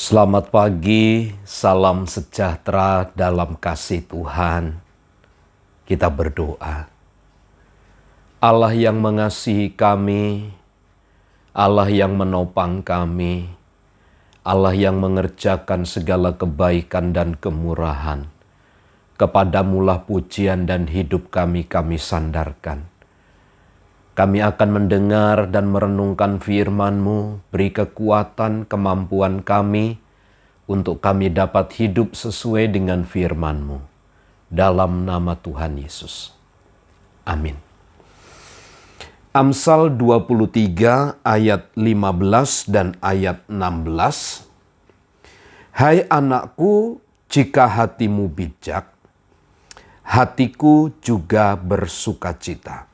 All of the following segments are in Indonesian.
Selamat pagi, salam sejahtera dalam kasih Tuhan. Kita berdoa. Allah yang mengasihi kami, Allah yang menopang kami, Allah yang mengerjakan segala kebaikan dan kemurahan. Kepadamulah pujian dan hidup kami sandarkan. Kami akan mendengar dan merenungkan firman-Mu, beri kekuatan, kemampuan kami, untuk kami dapat hidup sesuai dengan firman-Mu. Dalam nama Tuhan Yesus. Amin. Amsal 23 ayat 15 dan ayat 16. Hai anakku, jika hatimu bijak, hatiku juga bersukacita.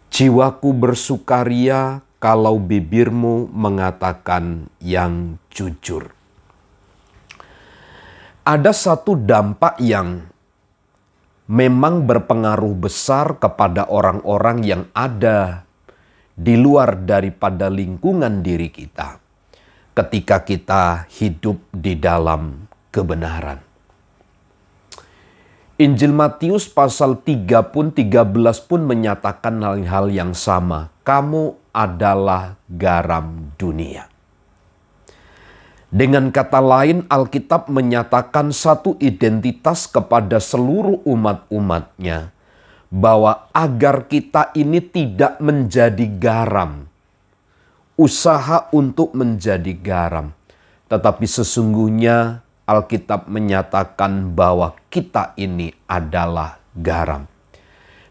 Jiwaku bersukaria kalau bibirmu mengatakan yang jujur. Ada satu dampak yang memang berpengaruh besar kepada orang-orang yang ada di luar daripada lingkungan diri kita ketika kita hidup di dalam kebenaran. Injil Matius pasal 13 pun menyatakan hal-hal yang sama. Kamu adalah garam dunia. Dengan kata lain, Alkitab menyatakan satu identitas kepada seluruh umat-umatnya, bahwa agar kita ini tidak menjadi garam, usaha untuk menjadi garam, tetapi sesungguhnya Alkitab menyatakan bahwa kita ini adalah garam.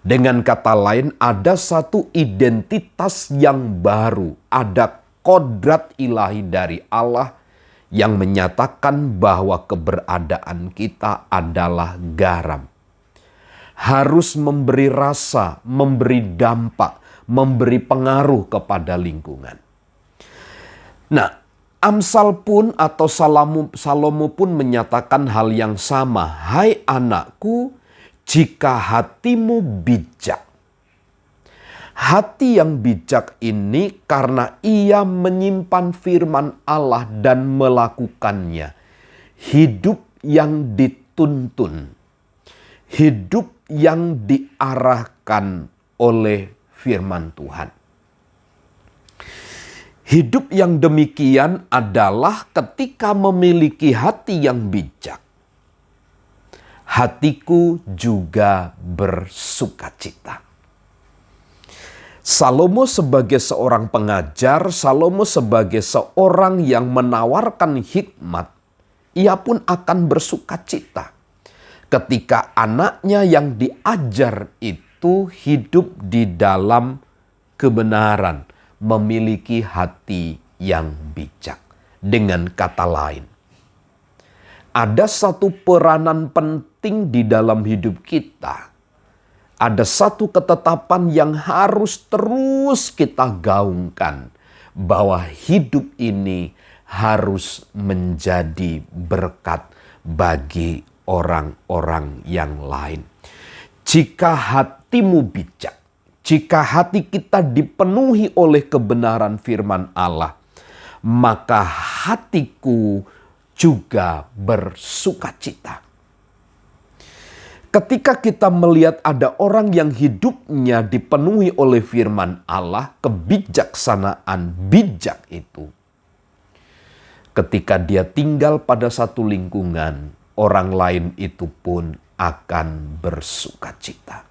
Dengan kata lain, ada satu identitas yang baru, ada kodrat ilahi dari Allah yang menyatakan bahwa keberadaan kita adalah garam. Harus memberi rasa, memberi dampak, memberi pengaruh kepada lingkungan. Nah, Amsal pun atau Salomo pun menyatakan hal yang sama. Hai anakku, jika hatimu bijak. Hati yang bijak ini karena ia menyimpan firman Allah dan melakukannya. Hidup yang dituntun. Hidup yang diarahkan oleh firman Tuhan. Hidup yang demikian adalah ketika memiliki hati yang bijak. Hatiku juga bersukacita. Salomo sebagai seorang pengajar, Salomo sebagai seorang yang menawarkan hikmat, ia pun akan bersukacita ketika anaknya yang diajar itu hidup di dalam kebenaran, memiliki hati yang bijak. Dengan kata lain, ada satu peranan penting di dalam hidup kita. Ada satu ketetapan yang harus terus kita gaungkan, bahwa hidup ini harus menjadi berkat bagi orang-orang yang lain. Jika hatimu bijak, jika hati kita dipenuhi oleh kebenaran firman Allah, maka hatiku juga bersukacita. Ketika kita melihat ada orang yang hidupnya dipenuhi oleh firman Allah, kebijaksanaan bijak itu, ketika dia tinggal pada satu lingkungan, orang lain itu pun akan bersukacita.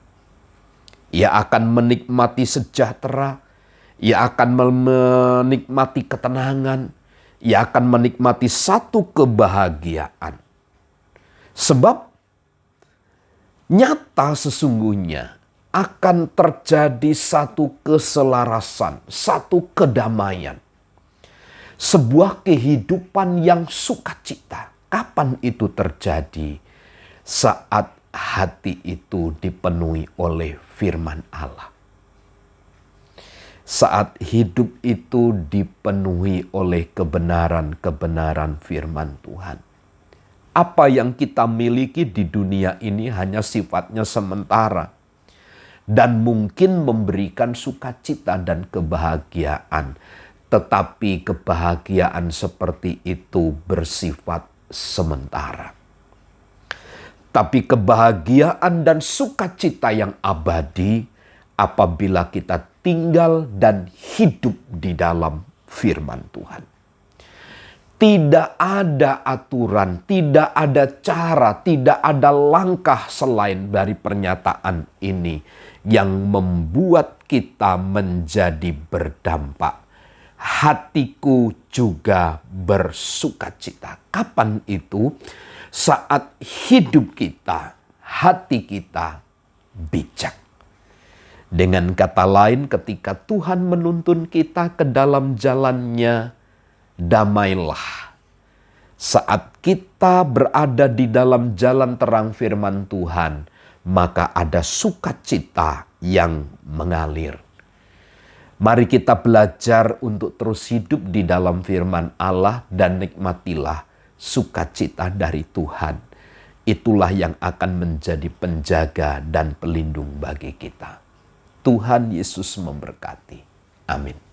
Ia akan menikmati sejahtera, ia akan menikmati ketenangan, ia akan menikmati satu kebahagiaan. Sebab nyata sesungguhnya akan terjadi satu keselarasan, satu kedamaian. Sebuah kehidupan yang sukacita. Kapan itu terjadi? Saat hati itu dipenuhi oleh firman Allah. Saat hidup itu dipenuhi oleh kebenaran-kebenaran firman Tuhan. Apa yang kita miliki di dunia ini hanya sifatnya sementara. Dan mungkin memberikan sukacita dan kebahagiaan. Tetapi kebahagiaan seperti itu bersifat sementara. Tapi kebahagiaan dan sukacita yang abadi apabila kita tinggal dan hidup di dalam firman Tuhan. Tidak ada aturan, tidak ada cara, tidak ada langkah selain dari pernyataan ini yang membuat kita menjadi berdampak. Hatiku juga bersukacita. Kapan itu? Saat hidup kita, hati kita bijak. Dengan kata lain, ketika Tuhan menuntun kita ke dalam jalannya, damailah. Saat kita berada di dalam jalan terang firman Tuhan, maka ada sukacita yang mengalir. Mari kita belajar untuk terus hidup di dalam firman Allah dan nikmatilah sukacita dari Tuhan. Itulah yang akan menjadi penjaga dan pelindung bagi kita. Tuhan Yesus memberkati. Amin.